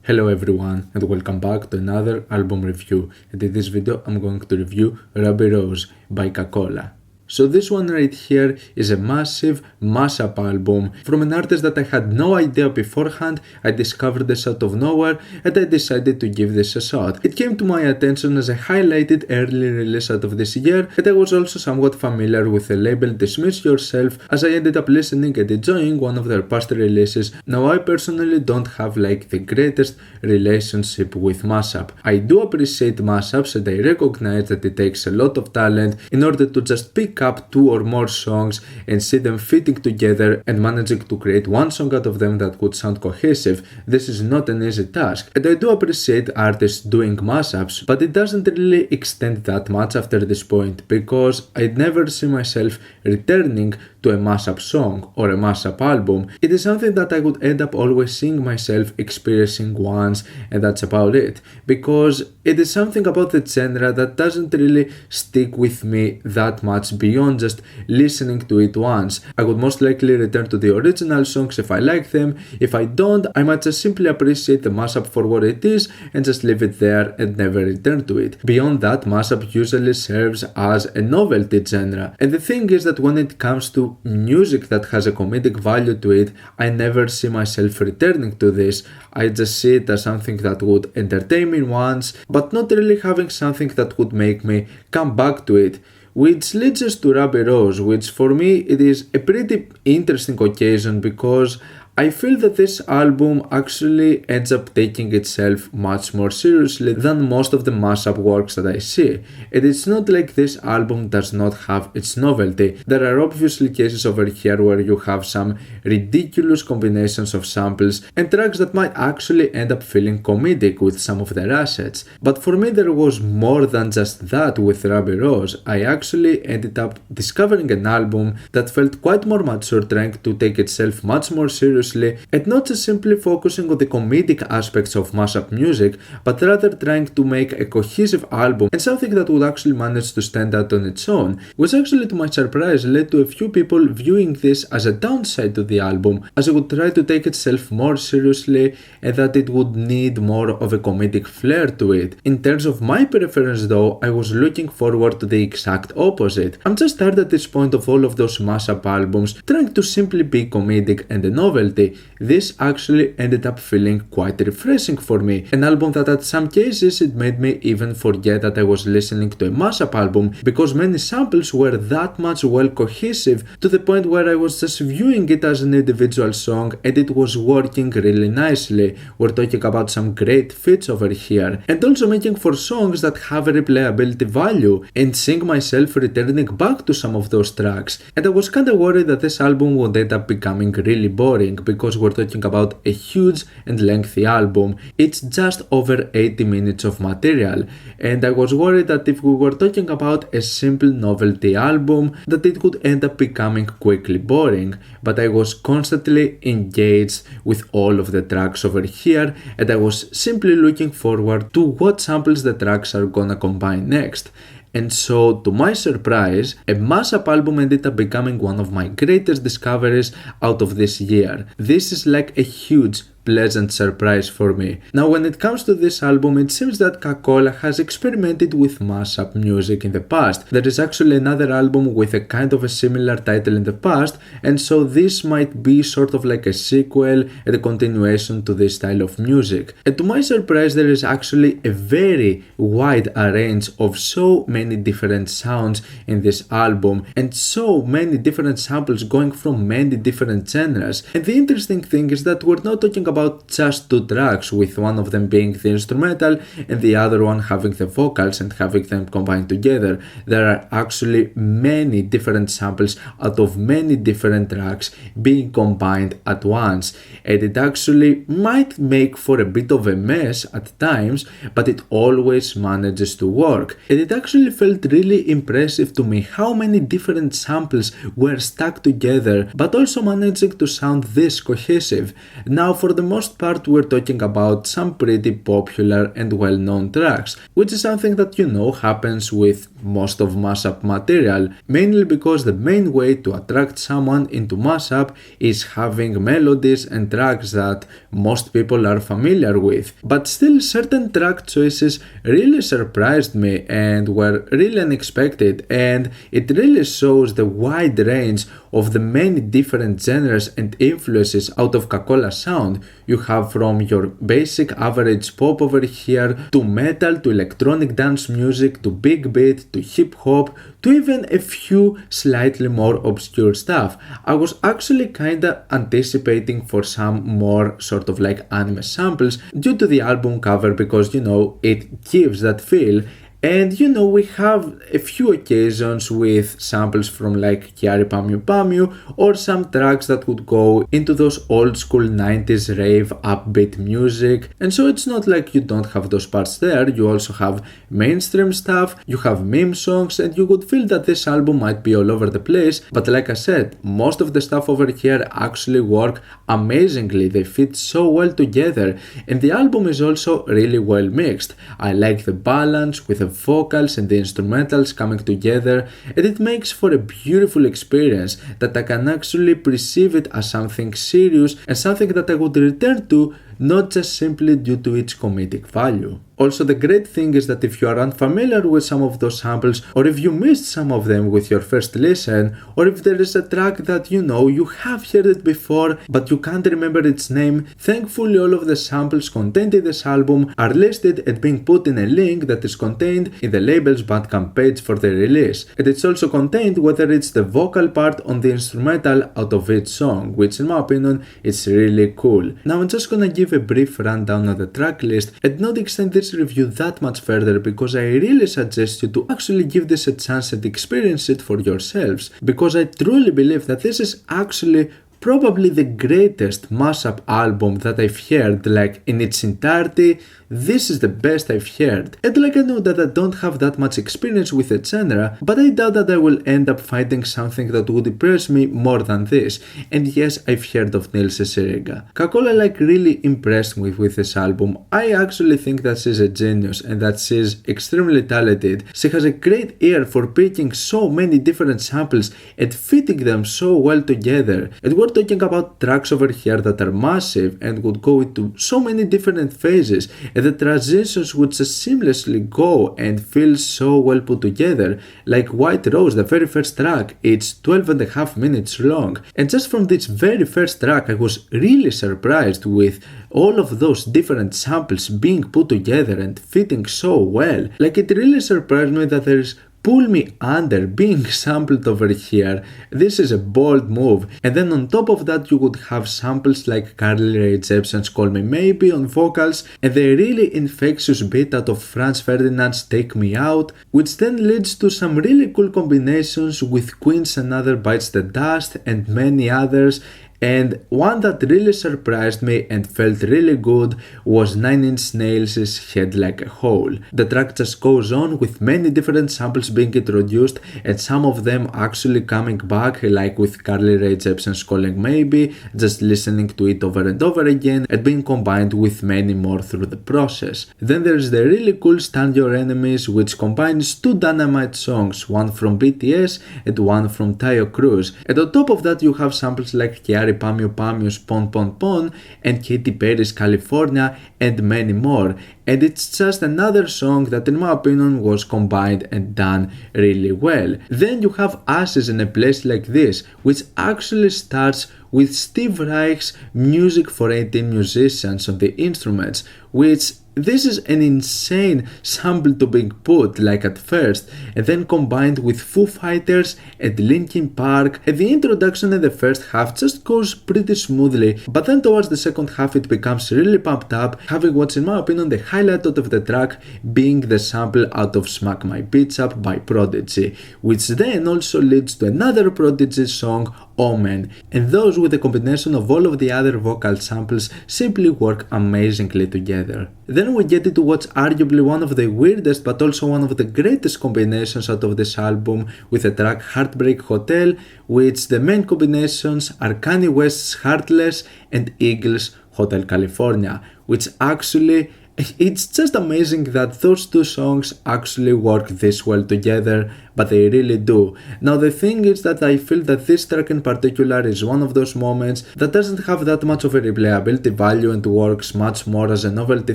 Hello everyone and welcome back to another album review, and in this video I'm going to review Ruby Rose by Cacola. So this one right here is a massive mashup album from an artist that I had no idea beforehand. I discovered this out of nowhere and I decided to give this a shot. It came to my attention as a highlighted early release out of this year, and I was also somewhat familiar with the label Dismiss Yourself as I ended up listening and enjoying one of their past releases. Now I personally don't have like the greatest relationship with Mashup. I do appreciate mashups and I recognize that it takes a lot of talent in order to just pick up two or more songs and see them fitting together and managing to create one song out of them that would sound cohesive. This is not an easy task, and I do appreciate artists doing mashups, but it doesn't really extend that much after this point because I'd never see myself returning to a mashup song or a mashup album. It is something that I would end up always seeing myself experiencing once, and that's about it, because it is something about the genre that doesn't really stick with me that much beyond just listening to it once. I would most likely return to the original songs if I like them. If I don't, I might just simply appreciate the mashup for what it is and just leave it there and never return to it. Beyond that, mashup usually serves as a novelty genre, and the thing is that when it comes to music that has a comedic value to it, I never see myself returning to this. I just see it as something that would entertain me once, but not really having something that would make me come back to it. Which leads us to Ruby Rose, which for me it is a pretty interesting occasion because I feel that this album actually ends up taking itself much more seriously than most of the mashup works that I see. And it's not like this album does not have its novelty. There are obviously cases over here where you have some ridiculous combinations of samples and tracks that might actually end up feeling comedic with some of their assets. But for me there was more than just that with Ruby Rose. I actually ended up discovering an album that felt quite more mature, trying to take itself much more seriously and not just simply focusing on the comedic aspects of mashup music, but rather trying to make a cohesive album and something that would actually manage to stand out on its own, which actually to my surprise led to a few people viewing this as a downside to the album, as it would try to take itself more seriously and that it would need more of a comedic flair to it. In terms of my preference though, I was looking forward to the exact opposite. I'm just tired at this point of all of those mashup albums trying to simply be comedic and a novelty. This actually ended up feeling quite refreshing for me. An album that at some cases it made me even forget that I was listening to a mashup album because many samples were that much well cohesive to the point where I was just viewing it as an individual song and it was working really nicely. We're talking about some great fits over here and also making for songs that have a replayability value and seeing myself returning back to some of those tracks. And I was kinda worried that this album would end up becoming really boring because we're talking about a huge and lengthy album. It's just over 80 minutes of material, and I was worried that if we were talking about a simple novelty album that it could end up becoming quickly boring, but I was constantly engaged with all of the tracks over here and I was simply looking forward to what samples the tracks are gonna combine next. And so, to my surprise, a mashup album ended up becoming one of my greatest discoveries out of this year. This is like a huge pleasant surprise for me. Now when it comes to this album, it seems that Cacola has experimented with mashup music in the past. There is actually another album with a kind of a similar title in the past, and so this might be sort of like a sequel and a continuation to this style of music. And to my surprise, there is actually a very wide range of so many different sounds in this album and so many different samples going from many different genres. And the interesting thing is that we're not talking about just two tracks, with one of them being the instrumental and the other one having the vocals and having them combined together. There are actually many different samples out of many different tracks being combined at once, and it actually might make for a bit of a mess at times, but it always manages to work. And it actually felt really impressive to me how many different samples were stuck together but also managing to sound this cohesive. Now for the most part we're talking about some pretty popular and well-known tracks, which is something that happens with most of Mashup material, mainly because the main way to attract someone into Mashup is having melodies and tracks that most people are familiar with. But still, certain track choices really surprised me and were really unexpected, and it really shows the wide range of the many different genres and influences out of Cacola sound. You have from your basic average pop over here to metal to electronic dance music to big beat to hip hop to even a few slightly more obscure stuff. I was actually kinda anticipating for some more sort of like anime samples due to the album cover because it gives that feel. And we have a few occasions with samples from like Chiari Pamyu Pamyu or some tracks that would go into those old school 90s rave upbeat music. And so it's not like you don't have those parts there, you also have mainstream stuff, you have meme songs, and you would feel that this album might be all over the place. But like I said, most of the stuff over here actually work amazingly, they fit so well together, and the album is also really well mixed. I like the balance with the vocals and the instrumentals coming together, and it makes for a beautiful experience that I can actually perceive it as something serious and something that I would return to, not just simply due to its comedic value. Also, the great thing is that if you are unfamiliar with some of those samples, or if you missed some of them with your first listen, or if there is a track that you have heard it before but you can't remember its name, thankfully all of the samples contained in this album are listed and being put in a link that is contained in the label's Bandcamp page for the release. And it's also contained whether it's the vocal part on the instrumental out of each song, which in my opinion is really cool. Now I'm just gonna give a brief rundown of the track list and not extend this review that much further because I really suggest you to actually give this a chance and experience it for yourselves, because I truly believe that this is actually probably the greatest mashup album that I've heard, like in its entirety. This is the best I've heard. And like I know that I don't have that much experience with the genre, but I doubt that I will end up finding something that would impress me more than this. And yes, I've heard of Nils Serega. Cacola really impressed me with this album. I actually think that she's a genius and that she's extremely talented. She has a great ear for picking so many different samples and fitting them so well together. And we're talking about tracks over here that are massive and would go into so many different phases, and the transitions would just seamlessly go and feel so well put together. Like White Rose, the very first track, it's 12.5 minutes long, and just from this very first track I was really surprised with all of those different samples being put together and fitting so well. Like it really surprised me that there's Pull Me Under being sampled over here. This is a bold move. And then on top of that you would have samples like Carly Rae Jepsen's Call Me Maybe on vocals and the really infectious beat out of Franz Ferdinand's Take Me Out, which then leads to some really cool combinations with Queen's Another Bites the Dust and many others. And one that really surprised me and felt really good was 9 Inch Nails' Head Like a Hole. The track just goes on with many different samples being introduced and some of them actually coming back, like with Carly Rae Jepsen's Calling Maybe, just listening to it over and over again and being combined with many more through the process. Then there's the really cool Stand Your Enemies, which combines two Dynamite songs, one from BTS and one from Tayo Cruz. And on top of that you have samples like Chiari Pamyu Pamyu's Pon Pon Pon and Katy Perry's California and many more. And it's just another song that in my opinion was combined and done really well. Then you have Ashes in a Place Like This, which actually starts with Steve Reich's Music for 18 Musicians on the instruments, which this is an insane sample to being put like at first, and then combined with Foo Fighters and Linkin Park, and the introduction in the first half just goes pretty smoothly, but then towards the second half it becomes really pumped up, having what's in my opinion the highlight out of the track being the sample out of Smack My Bitch Up by Prodigy, which then also leads to another Prodigy song, Omen, and those with a combination of all of the other vocal samples simply work amazingly together. Then we get into what's arguably one of the weirdest but also one of the greatest combinations out of this album with the track Heartbreak Hotel, which the main combinations are Kanye West's Heartless and Eagles' Hotel California, which actually It's just amazing that those two songs actually work this well together, but they really do. Now the thing is that I feel that this track in particular is one of those moments that doesn't have that much of a replayability value and works much more as a novelty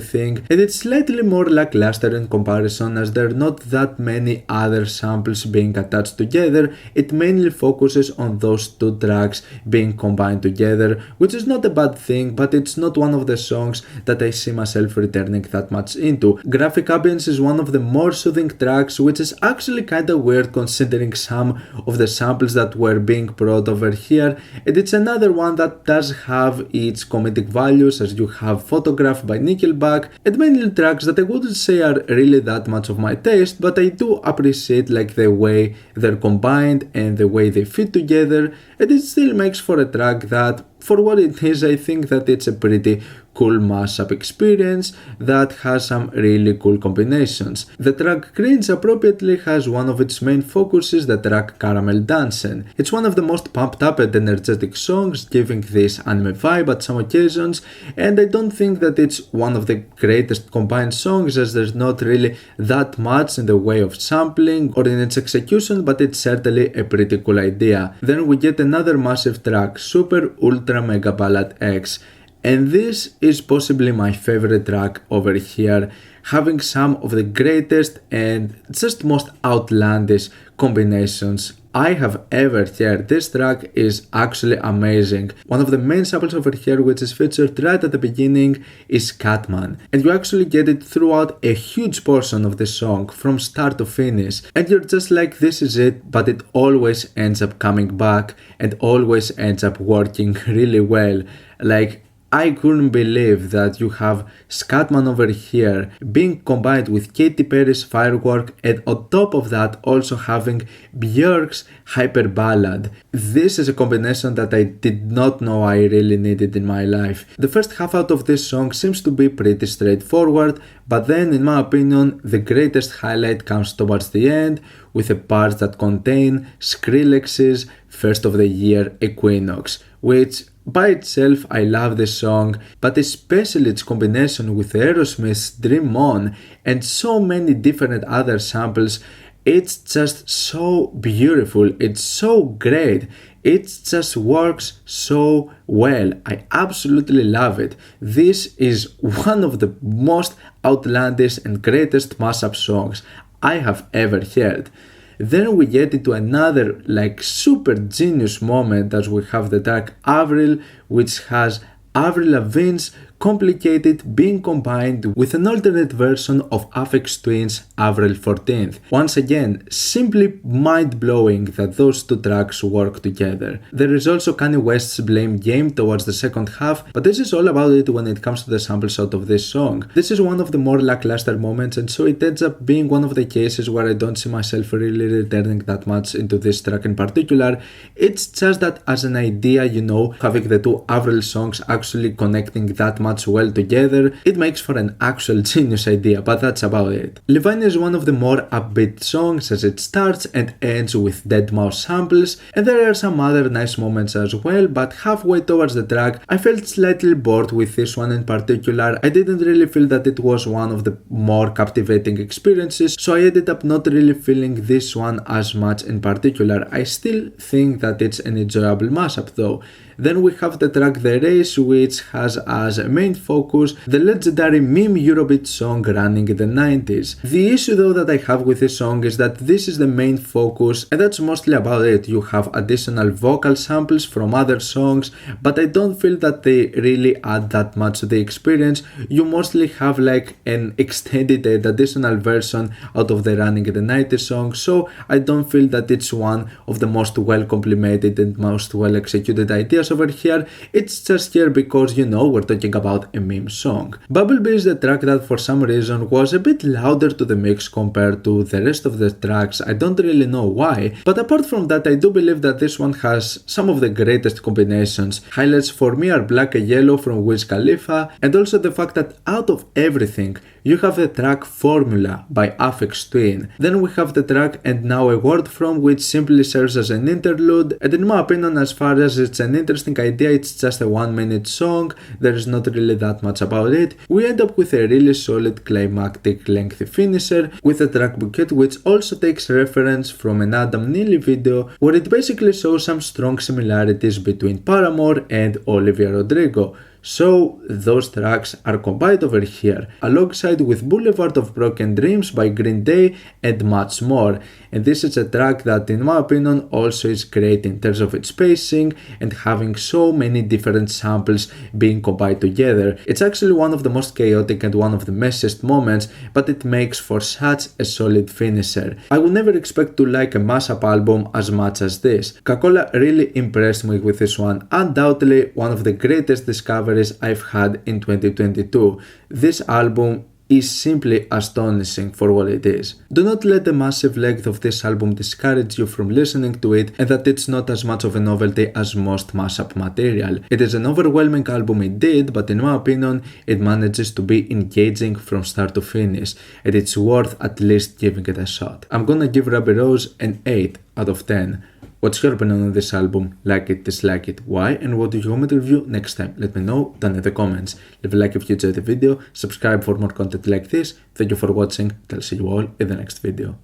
thing, and it's slightly more lackluster in comparison as there are not that many other samples being attached together. It mainly focuses on those two tracks being combined together, which is not a bad thing, but it's not one of the songs that I see myself returning that much into. Graphic Ambience is one of the more soothing tracks, which is actually kinda weird considering some of the samples that were being brought over here, and it's another one that does have its comedic values, as you have Photograph by Nickelback, and mainly tracks that I wouldn't say are really that much of my taste, but I do appreciate like the way they're combined and the way they fit together, and it still makes for a track that, for what it is, I think that it's a pretty cool mashup experience that has some really cool combinations. The track Cringe appropriately has one of its main focuses, the track Caramel Dancin'. It's one of the most pumped up and energetic songs, giving this anime vibe at some occasions, and I don't think that it's one of the greatest combined songs as there's not really that much in the way of sampling or in its execution, but it's certainly a pretty cool idea. Then we get another massive track, Super Ultra Mega Ballad X. And this is possibly my favorite track over here, having some of the greatest and just most outlandish combinations I have ever heard. This track is actually amazing. One of the main samples over here, which is featured right at the beginning, is Catman, and you actually get it throughout a huge portion of the song from start to finish, and you're just like, this is it, but it always ends up coming back and always ends up working really well. Like, I couldn't believe that you have Scatman over here being combined with Katy Perry's Firework, and on top of that also having Björk's Hyper Ballad. This is a combination that I did not know I really needed in my life. The first half out of this song seems to be pretty straightforward, but then in my opinion the greatest highlight comes towards the end with the parts that contain Skrillex's First of the Year Equinox, which by itself I love this song, but especially its combination with Aerosmith's Dream On and so many different other samples. It's just so beautiful, it's so great, it just works so well. I absolutely love it. This is one of the most outlandish and greatest mashup songs I have ever heard. Then we get into another like super genius moment as we have the track Avril, which has Avril Lavigne's Complicated being combined with an alternate version of Aphex Twin's Avril 14th. Once again, simply mind-blowing that those two tracks work together. There is also Kanye West's Blame Game towards the second half, but this is all about it when it comes to the sample shot of this song. This is one of the more lackluster moments, and so it ends up being one of the cases where I don't see myself really returning that much into this track in particular. It's just that as an idea, you know, having the two Avril songs actually connecting that much well together, it makes for an actual genius idea, but that's about it. Levine is one of the more upbeat songs as it starts and ends with deadmau5 samples, and there are some other nice moments as well, but halfway towards the track I felt slightly bored with this one in particular. I didn't really feel that it was one of the more captivating experiences, so I ended up not really feeling this one as much in particular. I still think that it's an enjoyable mashup though. Then we have the track The Race, which has as a main focus the legendary meme Eurobeat song running in the 90s. The issue though that I have with this song is that this is the main focus, and that's mostly about it. You have additional vocal samples from other songs, but I don't feel that they really add that much to the experience. You mostly have like an extended and additional version out of the running in the 90s song, so I don't feel that it's one of the most well complemented and most well executed ideas over here. It's just here because, you know, we're talking about a meme song. BumbleBY is the track that for some reason was a bit louder to the mix compared to the rest of the tracks. I don't really know why, but apart from that I do believe that this one has some of the greatest combinations. Highlights for me are Black and Yellow from Wiz Khalifa, and also the fact that out of everything you have the track Formula by Aphex Twin. Then we have the track And Now a Word From, which simply serves as an interlude, and in my opinion, as far as it's an interlude interesting idea, it's just a 1-minute song, there is not really that much about it. We end up with a really solid climactic lengthy finisher with a track Bouquet, which also takes reference from an Adam Neely video where it basically shows some strong similarities between Paramore and Olivia Rodrigo. So those tracks are combined over here, alongside with Boulevard of Broken Dreams by Green Day and much more. And this is a track that in my opinion also is great in terms of its pacing and having so many different samples being combined together. It's actually one of the most chaotic and one of the messiest moments, but it makes for such a solid finisher. I would never expect to like a mashup album as much as this. Cacola really impressed me with this one, undoubtedly one of the greatest discoveries I've had in 2022. This album is simply astonishing for what it is. Do not let the massive length of this album discourage you from listening to it and that it's not as much of a novelty as most mashup material. It is an overwhelming album indeed, but in my opinion it manages to be engaging from start to finish, and it's worth at least giving it a shot. I'm gonna give Ruby Rose an 8 out of 10. What's your opinion on this album? Like it, dislike it, why, and what do you want me to review next time? Let me know down in the comments. Leave a like if you enjoyed the video, subscribe for more content like this. Thank you for watching, and I'll see you all in the next video.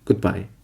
Goodbye.